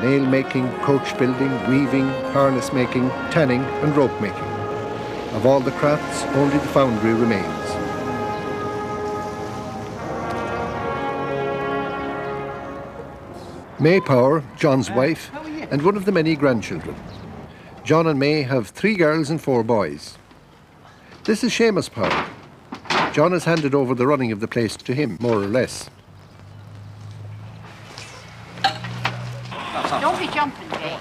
nail making, coach building, weaving, harness making, tanning and rope making. Of all the crafts, only the foundry remains. May Power, John's wife, and one of the many grandchildren. John and May have 3 girls and 4 boys. This is Seamus Power. John has handed over the running of the place to him, more or less. Don't be jumping, Dave.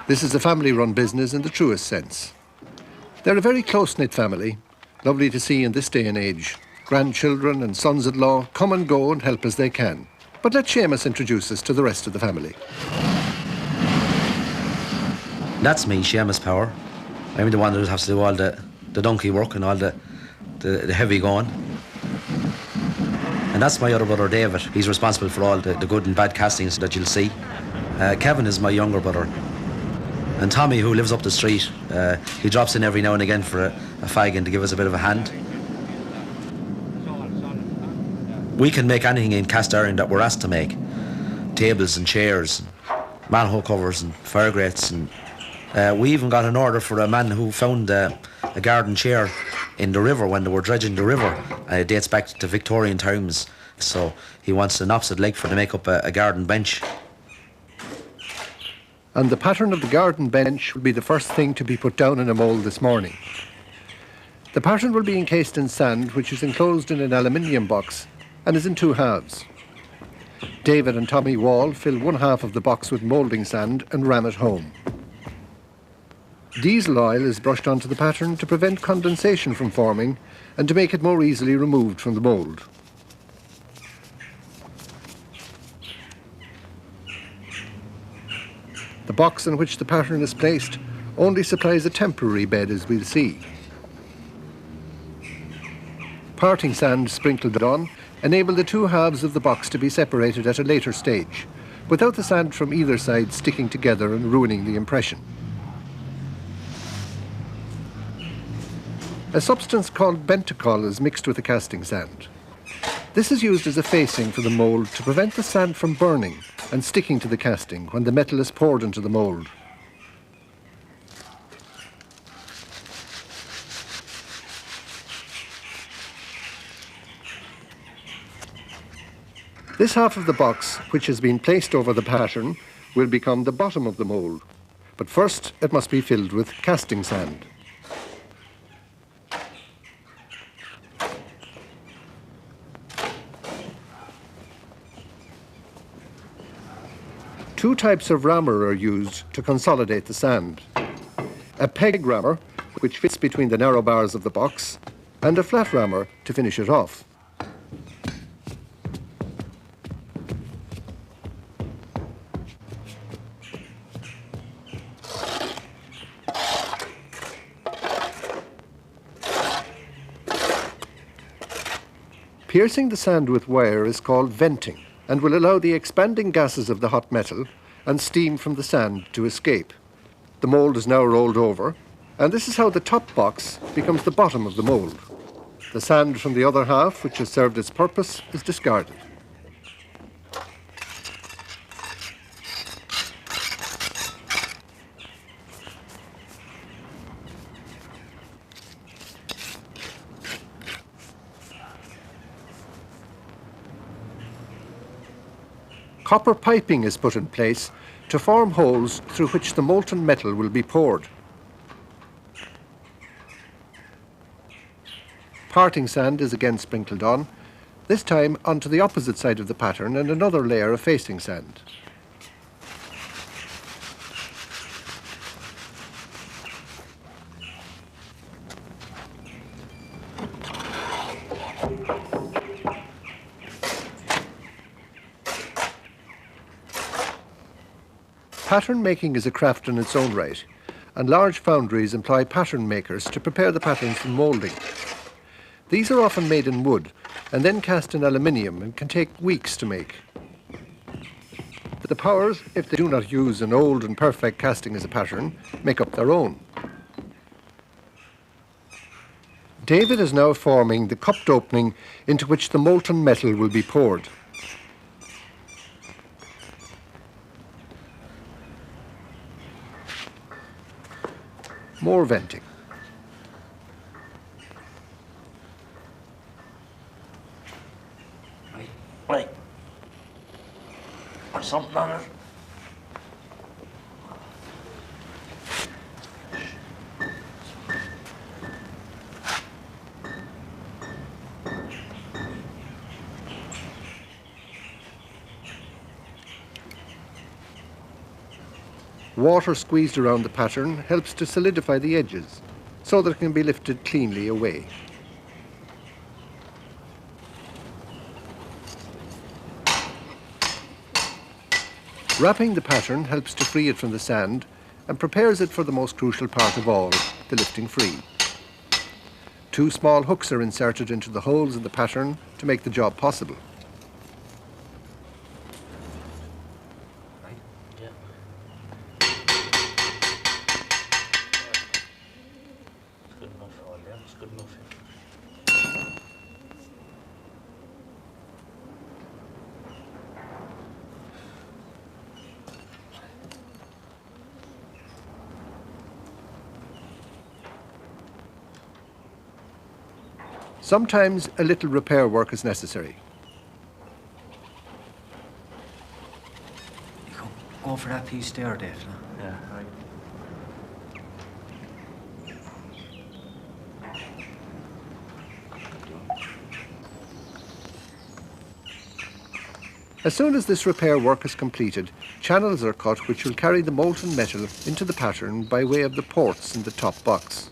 This is a family-run business in the truest sense. They're a very close-knit family, lovely to see in this day and age. Grandchildren and sons-in-law come and go and help as they can. But let Seamus introduce us to the rest of the family. That's me, Seamus Power. I'm the one that has to do all the donkey work and all the heavy going. And that's my other brother, David. He's responsible for all the good and bad castings that you'll see. Kevin is my younger brother. And Tommy, who lives up the street, he drops in every now and again for a fag and to give us a bit of a hand. We can make anything in cast iron that we're asked to make. Tables and chairs, manhole covers and fire grates. And we even got an order for a man who found a garden chair in the river when they were dredging the river. It dates back to Victorian times. So he wants an opposite leg for to make up a garden bench. And the pattern of the garden bench will be the first thing to be put down in a mould this morning. The pattern will be encased in sand, which is enclosed in an aluminium box and is in 2 halves. David and Tommy Wall fill 1 half of the box with moulding sand and ram it home. Diesel oil is brushed onto the pattern to prevent condensation from forming and to make it more easily removed from the mould. The box in which the pattern is placed only supplies a temporary bed, as we'll see. Parting sand sprinkled on enable the 2 halves of the box to be separated at a later stage, without the sand from either side sticking together and ruining the impression. A substance called bentacol is mixed with the casting sand. This is used as a facing for the mould to prevent the sand from burning and sticking to the casting when the metal is poured into the mould. This half of the box, which has been placed over the pattern, will become the bottom of the mould. But first it must be filled with casting sand. Two types of rammer are used to consolidate the sand. A peg rammer, which fits between the narrow bars of the box, and a flat rammer to finish it off. Piercing the sand with wire is called venting and will allow the expanding gases of the hot metal and steam from the sand to escape. The mould is now rolled over, and this is how the top box becomes the bottom of the mould. The sand from the other half, which has served its purpose, is discarded. Copper piping is put in place to form holes through which the molten metal will be poured. Parting sand is again sprinkled on, this time onto the opposite side of the pattern and another layer of facing sand. Pattern making is a craft in its own right, and large foundries employ pattern makers to prepare the patterns for moulding. These are often made in wood and then cast in aluminium and can take weeks to make. The Powers, if they do not use an old and perfect casting as a pattern, make up their own. David is now forming the cupped opening into which the molten metal will be poured. more venting. Right. Or something on it. Water squeezed around the pattern helps to solidify the edges so that it can be lifted cleanly away. Wrapping the pattern helps to free it from the sand and prepares it for the most crucial part of all, the lifting free. 2 small hooks are inserted into the holes in the pattern to make the job possible. Sometimes a little repair work is necessary. Go for that piece there, Dave. Yeah, right. As soon as this repair work is completed, channels are cut which will carry the molten metal into the pattern by way of the ports in the top box.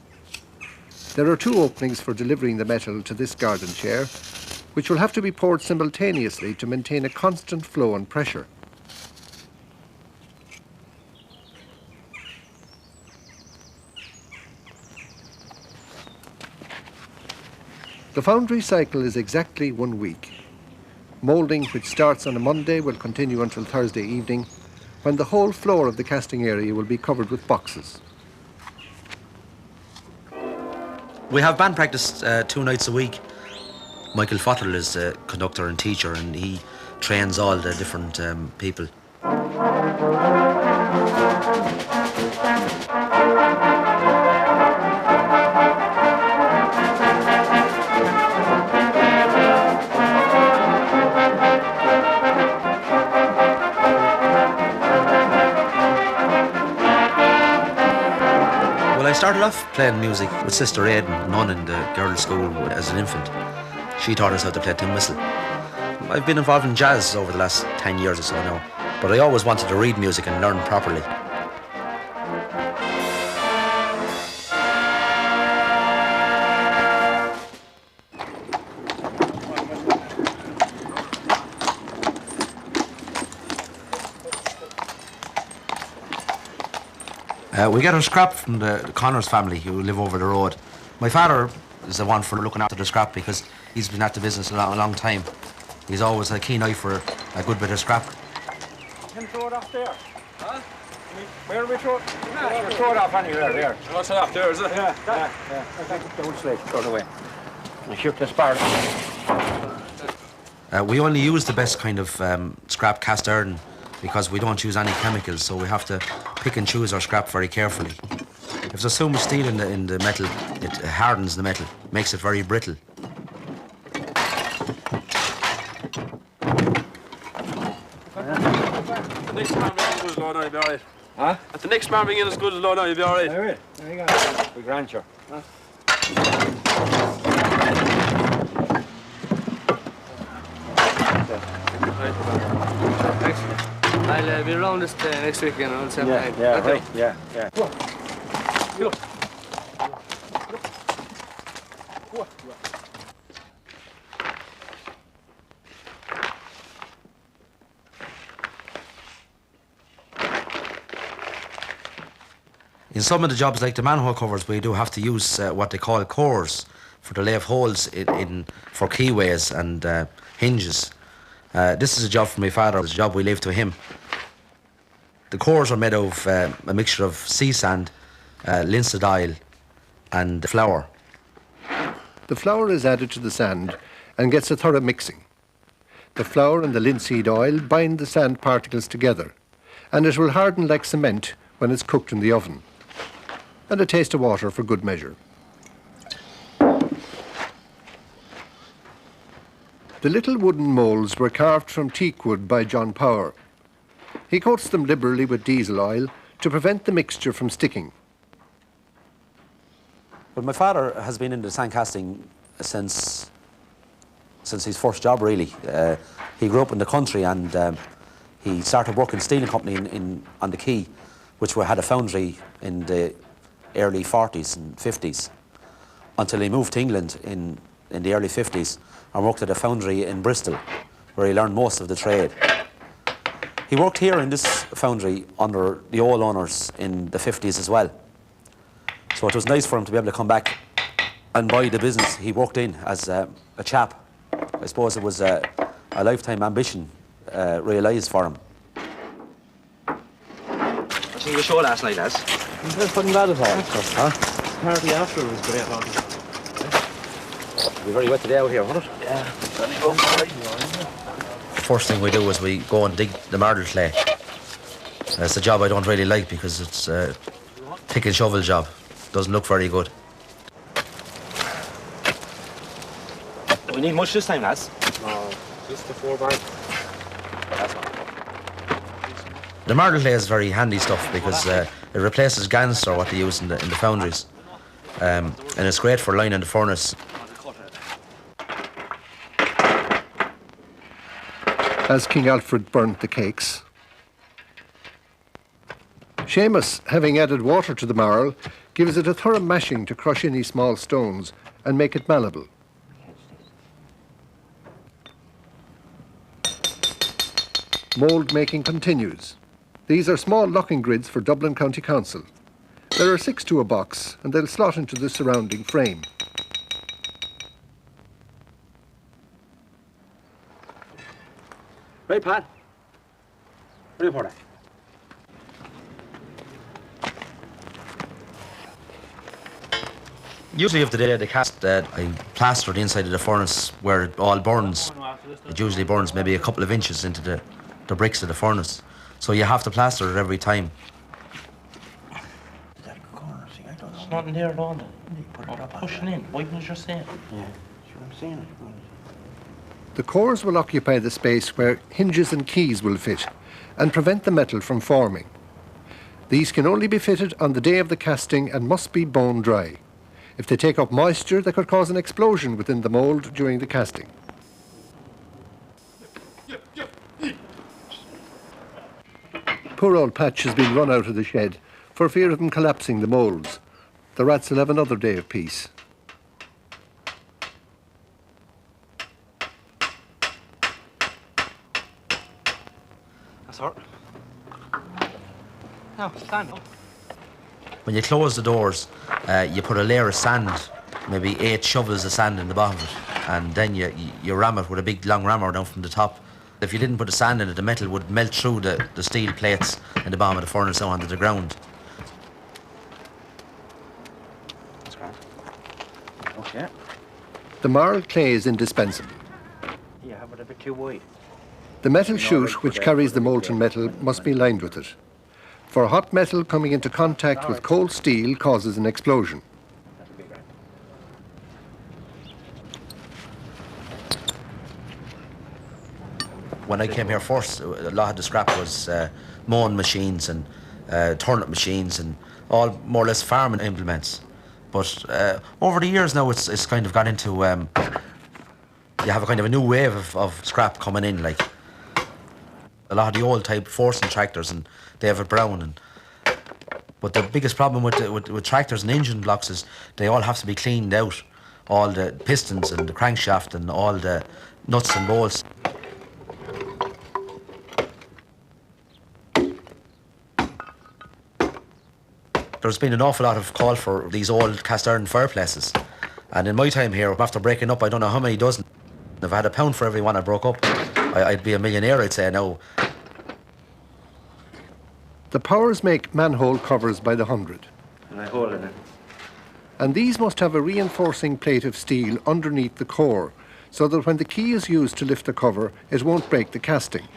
There are 2 openings for delivering the metal to this garden chair, which will have to be poured simultaneously to maintain a constant flow and pressure. The foundry cycle is exactly 1 week. Moulding, which starts on a Monday, will continue until Thursday evening, when the whole floor of the casting area will be covered with boxes. We have band practice 2 nights a week. Michael Fotterl is a conductor and teacher, and he trains all the different people. Well, I started off playing music with Sister Aidan, nun in the girls' school as an infant. She taught us how to play tin whistle. I've been involved in jazz over the last 10 years or so now, but I always wanted to read music and learn properly. We get our scrap from the Connors family who live over the road. My father is the one for looking after the scrap because he's been at the business a long time. He's always had a keen eye for a good bit of scrap. Can throw it off there? Huh? Where are we throw it? Yeah, throw it off anywhere there. What's it off there, is it? Yeah. Don't slip, throw it away. And shoot the spark. We only use the best kind of scrap cast iron because we don't use any chemicals, so we have to pick and choose our scrap very carefully. If there's so much steel in the metal, it hardens the metal, makes it very brittle. The next man being as good as Lord, you'll be alright. Huh? If the next man being as good as Lord, you'll be alright. There you go. We grant you. Huh? Excellent. I'll be around this next weekend around the same time. Yeah, right. Yeah. Go on. Go. In some of the jobs, like the manhole covers, we do have to use what they call cores for the lay of holes for keyways and hinges. This is a job for my father. It's a job we leave to him. The cores are made of a mixture of sea sand, linseed oil, and flour. The flour is added to the sand and gets a thorough mixing. The flour and the linseed oil bind the sand particles together, and it will harden like cement when it's cooked in the oven. and a taste of water for good measure. The little wooden moulds were carved from teak wood by John Power. He coats them liberally with diesel oil to prevent the mixture from sticking. Well, my father has been into sand casting since his first job, really. He grew up in the country, and he started working steeling company on the quay, which had a foundry in the early 40s and 50s, until he moved to England in the early 50s and worked at a foundry in Bristol, where he learned most of the trade. He worked here in this foundry under the old owners in the 50s as well. So it was nice for him to be able to come back and buy the business he worked in as a chap. I suppose it was a lifetime ambition realised for him. I seen your show last night, lads. It wasn't bad at all. Huh? The party after was great, man. It'll be very wet today out here, won't it? Yeah. Go for it. First thing we do is we go and dig the marble clay. It's a job I don't really like because it's a pick and shovel job. Doesn't look very good. Do we need much this time, lads? No, just the 4 bag. The marble clay is very handy stuff because it replaces gans, or what they use in the foundries. And it's great for lining the furnace. As King Alfred burnt the cakes. Seamus, having added water to the marl, gives it a thorough mashing to crush any small stones and make it malleable. Mould making continues. These are small locking grids for Dublin County Council. There are 6 to a box, and they'll slot into the surrounding frame. Right, Pat. Ready for that? Usually of the day they cast, I plaster the inside of the furnace where it all burns. It usually burns maybe a couple of inches into the bricks of the furnace. So you have to plaster it every time. There's nothing there at all. I'm pushing in. Why didn't you just say it? Yeah, sure, I'm saying it. The cores will occupy the space where hinges and keys will fit and prevent the metal from forming. These can only be fitted on the day of the casting and must be bone dry. If they take up moisture, they could cause an explosion within the mould during the casting. Poor old Patch has been run out of the shed for fear of them collapsing the moulds. The rats will have another day of peace. That's all. Now, stand up. When you close the doors, you put a layer of sand, maybe 8 shovels of sand in the bottom of it, and then you ram it with a big long rammer down from the top. If you didn't put the sand in it, the metal would melt through the steel plates in the bottom of the furnace down onto the ground. That's grand. Okay. The marl clay is indispensable. Yeah, but a bit too wide. The metal chute which carries the molten metal must be lined with it. For hot metal coming into contact with cold steel causes an explosion. When I came here first, a lot of the scrap was mowing machines and turnip machines and all more or less farming implements. But over the years now, it's kind of got into you have a kind of a new wave of scrap coming in, like a lot of the old type forcing tractors, and they have it brown. But the biggest problem with tractors and engine blocks is they all have to be cleaned out, all the pistons and the crankshaft and all the nuts and bolts. There's been an awful lot of call for these old cast iron fireplaces, and in my time here, after breaking up, I don't know how many dozen. If I had £1 for every one I broke up, I'd be a millionaire, I'd say now. The Powers make manhole covers by the 100. And I hold it in. And these must have a reinforcing plate of steel underneath the core, so that when the key is used to lift the cover, it won't break the casting.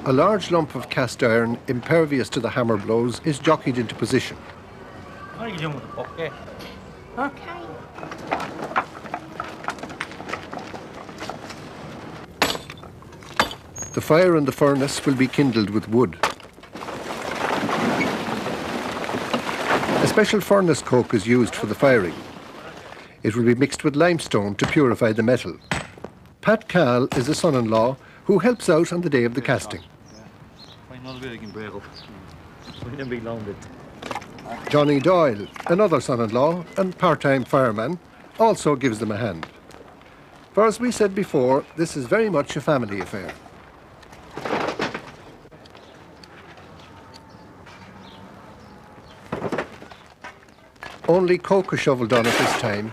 A large lump of cast iron, impervious to the hammer blows, is jockeyed into position. What are you doing with the book there? Okay. The fire in the furnace will be kindled with wood. A special furnace coke is used for the firing. It will be mixed with limestone to purify the metal. Pat Cahill is a son-in-law who helps out on the day of the casting. Johnny Doyle, another son-in-law and part-time fireman, also gives them a hand. For as we said before, this is very much a family affair. Only coke is shovelled on at this time,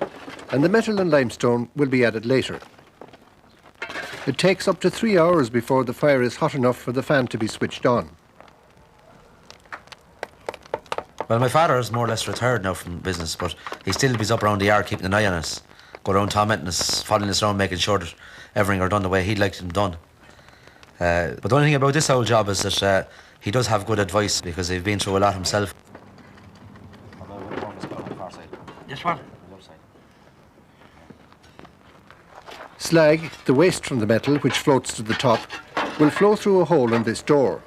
and the metal and limestone will be added later. It takes up to 3 hours before the fire is hot enough for the fan to be switched on. Well, my father is more or less retired now from business, but he still be up around the yard keeping an eye on us, go around tormenting us, following us around, making sure that everything are done the way he'd like them done. But the only thing about this whole job is that he does have good advice because he's been through a lot himself. This one? Slag, the waste from the metal which floats to the top, will flow through a hole in this door.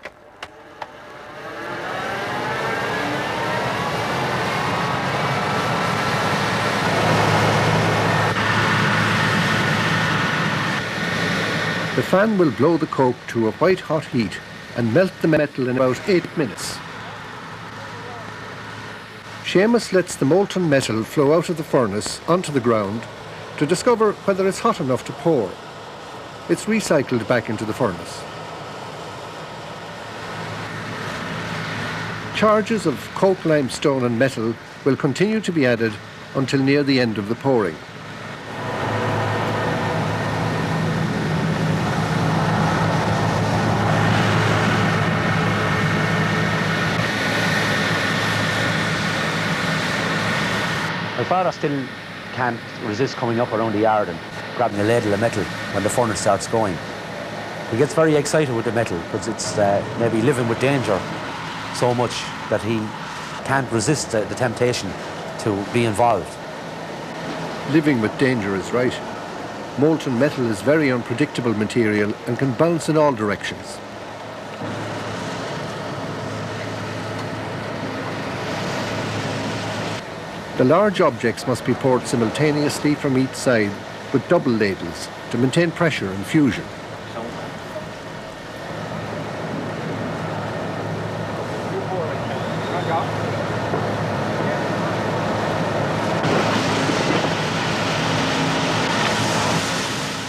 The fan will blow the coke to a white hot heat and melt the metal in about 8 minutes. Seamus lets the molten metal flow out of the furnace onto the ground to discover whether it's hot enough to pour. It's recycled back into the furnace. Charges of coke, limestone and metal will continue to be added until near the end of the pouring. My father still can't resist coming up around the yard and grabbing a ladle of metal when the furnace starts going. He gets very excited with the metal because it's maybe living with danger so much that he can't resist the temptation to be involved. Living with danger is right. Molten metal is very unpredictable material and can bounce in all directions. The large objects must be poured simultaneously from each side with double ladles to maintain pressure and fusion.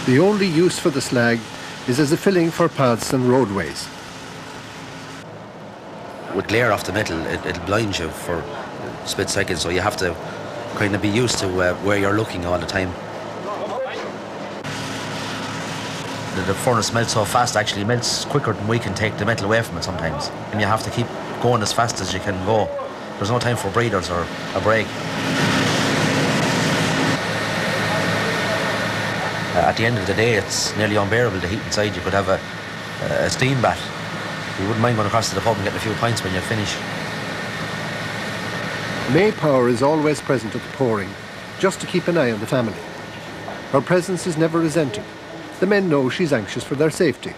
The only use for the slag is as a filling for paths and roadways. With glare off the metal, it'll blind you for a split second, so you have to kind of be used to where you're looking all the time. The furnace melts so fast, actually it melts quicker than we can take the metal away from it sometimes. And you have to keep going as fast as you can go. There's no time for breathers or a break. At the end of the day, it's nearly unbearable, the heat inside. You could have a steam bath. You wouldn't mind going across to the pub and getting a few pints when you finish. May Power is always present at the pouring, just to keep an eye on the family. Her presence is never resented. The men know she's anxious for their safety.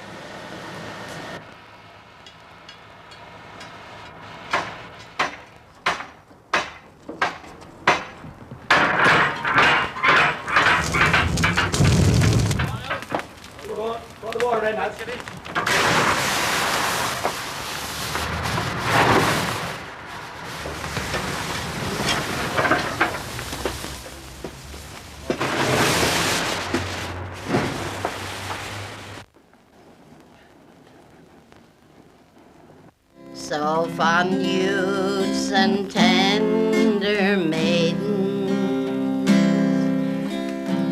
So fond youths and tender maidens,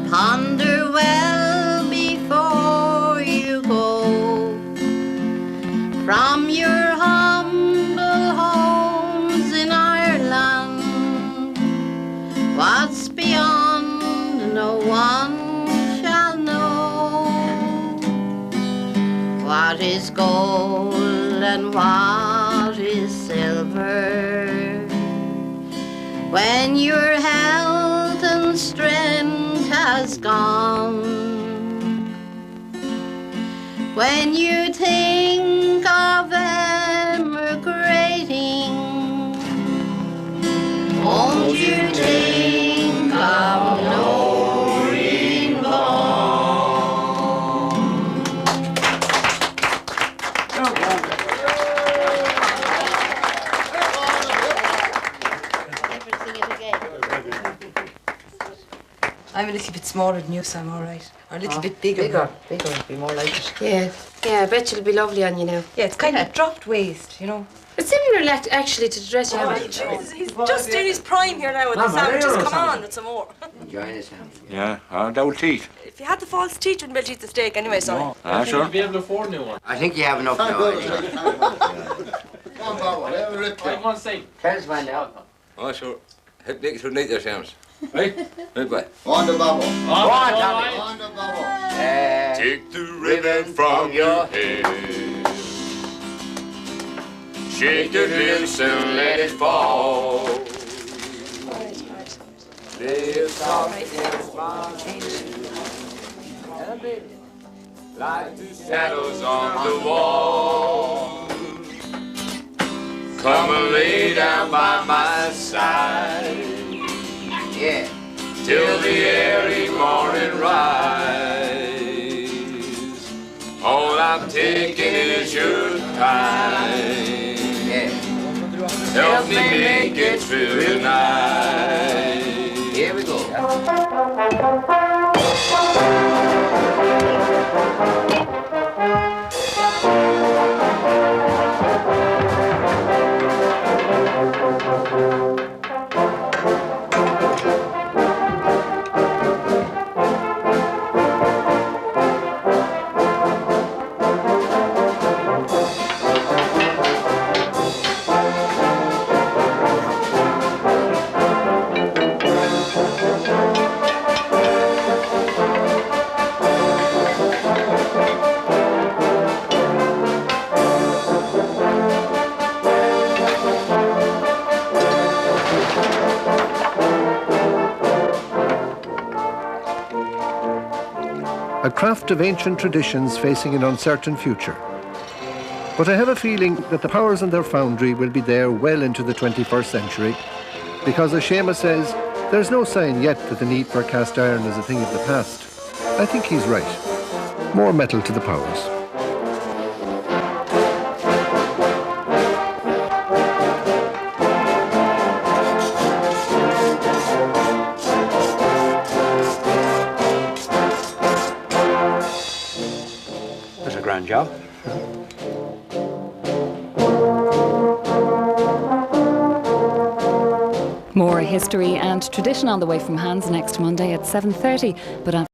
ponder well before you go from your humble homes in Ireland. What's beyond no one shall know. What what is gold and what is silver. When your health and strength has gone, when you think of emigrating, won't you think of Noreen I'm a little bit smaller than you, so I'm all right. Or a little bit bigger. Bigger would be more like it. Yeah. Yeah, I bet you'll be lovely on you now. Yeah, it's kind of dropped waist, you know. It's similar actually to the dress you have. He's just in his prime here now with the sandwiches. Come on with some more. Enjoying his hand. Yeah, double teeth. If you had the false teeth, you wouldn't be able to eat the steak anyway, sorry. Sure. You'll be able to afford a new one. I think you have enough now. I'm going to say. Thanks, man, now. Oh, sure. Hit Nick to need your shams. Right? Right, boy. On the bubble. On Tommy. On the bubble. Take the ribbon from your head. Shake the lips and let it fall. Lay it soft against my face. Like the shadows on the wall. Come and lay down by my side. Yeah. Till the early morning rise. All I'm taking is your time. Yeah. Help me make it through the night. Here we go. A craft of ancient traditions facing an uncertain future. But I have a feeling that the powers in their foundry will be there well into the 21st century, because as Seamus says, there's no sign yet that the need for cast iron is a thing of the past. I think he's right. More metal to the powers. That's a grand job. More history and tradition on the way from Hands next Monday at 7:30. But